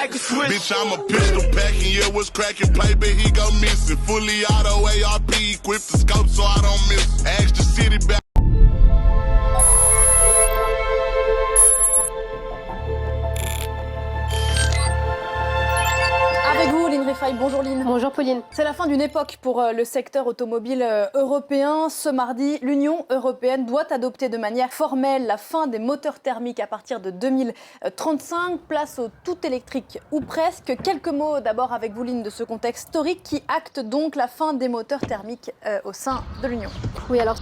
like a switch. Bitch, I'm a pistol packing, yeah, what's cracking, paper, he go missing. Fully auto ARP, equipped the scope so I don't miss. Ask the city back. Avec vous, Lynn Rifaille. Bonjour Lynn. Bonjour Pauline. C'est la fin d'une époque pour le secteur automobile européen. Ce mardi, l'Union européenne doit adopter de manière formelle la fin des moteurs thermiques à partir de 2035. Place au tout électrique ou presque. Quelques mots d'abord avec vous, Lynn, de ce contexte historique qui acte donc la fin des moteurs thermiques au sein de l'Union. Oui, alors...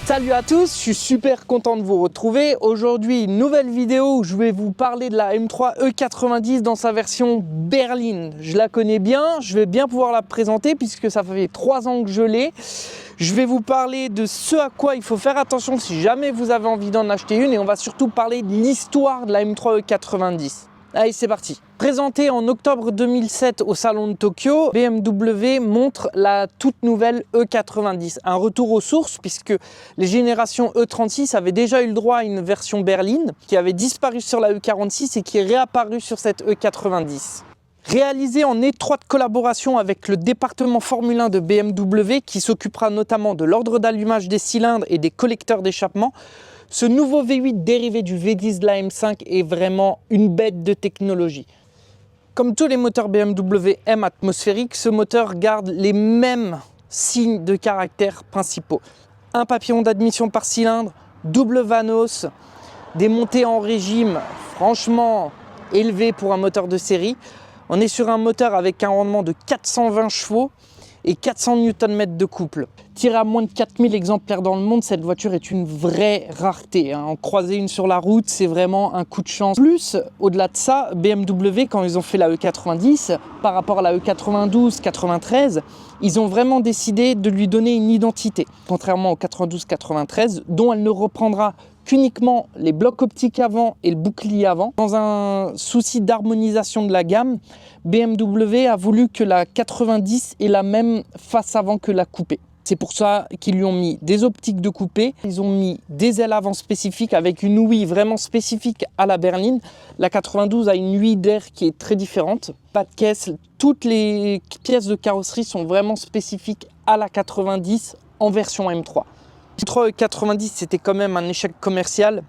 Salut à tous, je suis super content de vous retrouver. Aujourd'hui, une nouvelle vidéo où je vais vous parler de la M3 E90 dans sa version berline. Je la connais bien, je vais bien pouvoir la présenter puisque ça fait 3 ans que je l'ai. Je vais vous parler de ce à quoi il faut faire attention si jamais vous avez envie d'en acheter une et on va surtout parler de l'histoire de la M3 E90. Allez, c'est parti. Présentée en octobre 2007 au salon de Tokyo, BMW montre la toute nouvelle E90. Un retour aux sources puisque les générations E36 avaient déjà eu le droit à une version berline qui avait disparu sur la E46 et qui est réapparue sur cette E90. Réalisé en étroite collaboration avec le département Formule 1 de BMW qui s'occupera notamment de l'ordre d'allumage des cylindres et des collecteurs d'échappement, ce nouveau V8 dérivé du V10 de la M5 est vraiment une bête de technologie. Comme tous les moteurs BMW M atmosphériques, ce moteur garde les mêmes signes de caractère principaux. Un papillon d'admission par cylindre, double Vanos, des montées en régime franchement élevées pour un moteur de série. On est sur un moteur avec un rendement de 420 chevaux et 400 Nm de couple. Tirée à moins de 4000 exemplaires dans le monde, cette voiture est une vraie rareté. En croiser une sur la route, c'est vraiment un coup de chance. Plus, au-delà de ça, BMW, quand ils ont fait la E90, par rapport à la E92, 93, ils ont vraiment décidé de lui donner une identité. Contrairement au 92-93, dont elle ne reprendra qu'uniquement les blocs optiques avant et le bouclier avant. Dans un souci d'harmonisation de la gamme, BMW a voulu que la 90 ait la même face avant que la coupé. C'est pour ça qu'ils lui ont mis des optiques de coupé, ils ont mis des ailes avant spécifiques avec une ouïe vraiment spécifique à la berline. La 92 a une ouïe d'air qui est très différente. Pas de caisse, toutes les pièces de carrosserie sont vraiment spécifiques à la 90 en version M3. La 90 c'était quand même un échec commercial.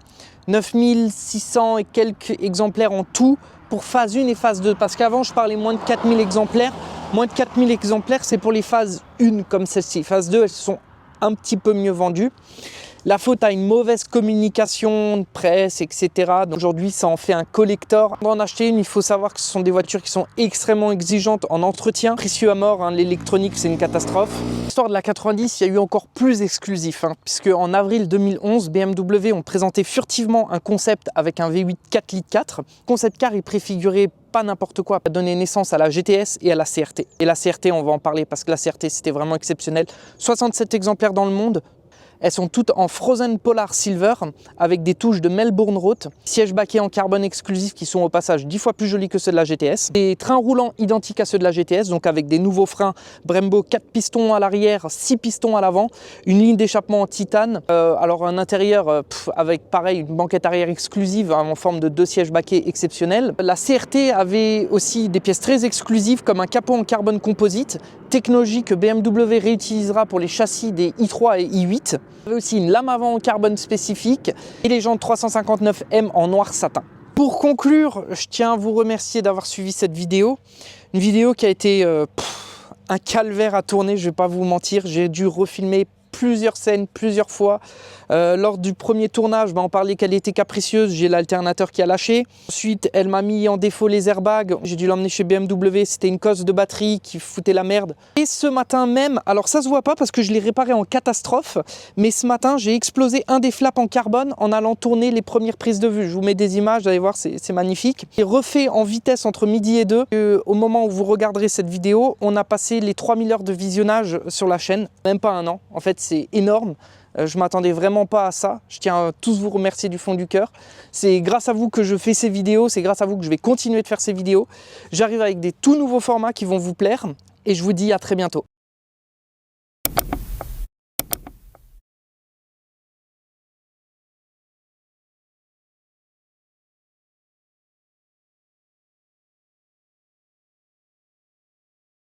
9600 et quelques exemplaires en tout pour phase 1 et phase 2. Parce qu'avant je parlais moins de 4000 exemplaires. Moins de 4000 exemplaires, c'est pour les phases 1 comme celle-ci. Phase 2, elles sont un petit peu mieux vendues. La faute à une mauvaise communication de presse, etc. Donc aujourd'hui, ça en fait un collector. Pour en acheter une, il faut savoir que ce sont des voitures qui sont extrêmement exigeantes en entretien. Précieux à mort, hein, l'électronique, c'est une catastrophe. L'histoire de la 90, il y a eu encore plus exclusif, hein, puisque en avril 2011, BMW ont présenté furtivement un concept avec un V8 4 litres 4. Concept car est préfiguré pas n'importe quoi, a donné naissance à la GTS et à la CRT. Et la CRT, on va en parler parce que la CRT, c'était vraiment exceptionnel. 67 exemplaires dans le monde. Elles sont toutes en Frozen Polar Silver avec des touches de Melbourne Road, sièges baquets en carbone exclusif qui sont au passage 10 fois plus jolis que ceux de la GTS. Des trains roulants identiques à ceux de la GTS, donc avec des nouveaux freins Brembo, 4 pistons à l'arrière, 6 pistons à l'avant, une ligne d'échappement en titane, alors un intérieur avec pareil une banquette arrière exclusive en forme de 2 sièges baquets exceptionnels. La CRT avait aussi des pièces très exclusives comme un capot en carbone composite, technologie que BMW réutilisera pour les châssis des i3 et i8. Il y avait aussi une lame avant en carbone spécifique et les jantes 359M en noir satin. Pour conclure, je tiens à vous remercier d'avoir suivi cette vidéo. Une vidéo qui a été un calvaire à tourner, je ne vais pas vous mentir. J'ai dû refilmer plusieurs scènes, plusieurs fois. Lors du premier tournage, on parlait qu'elle était capricieuse, j'ai l'alternateur qui a lâché. Ensuite, elle m'a mis en défaut les airbags, j'ai dû l'emmener chez BMW, c'était une cosse de batterie qui foutait la merde. Et ce matin même, alors ça se voit pas parce que je l'ai réparé en catastrophe, mais ce matin, j'ai explosé un des flaps en carbone en allant tourner les premières prises de vue. Je vous mets des images, vous allez voir, c'est magnifique. J'ai refait en vitesse entre midi et 2. Au moment où vous regarderez cette vidéo, on a passé les 3000 heures de visionnage sur la chaîne, même pas un an. En fait, c'est énorme. Je ne m'attendais vraiment pas à ça. Je tiens à tous vous remercier du fond du cœur. C'est grâce à vous que je fais ces vidéos. C'est grâce à vous que je vais continuer de faire ces vidéos. J'arrive avec des tout nouveaux formats qui vont vous plaire. Et je vous dis à très bientôt.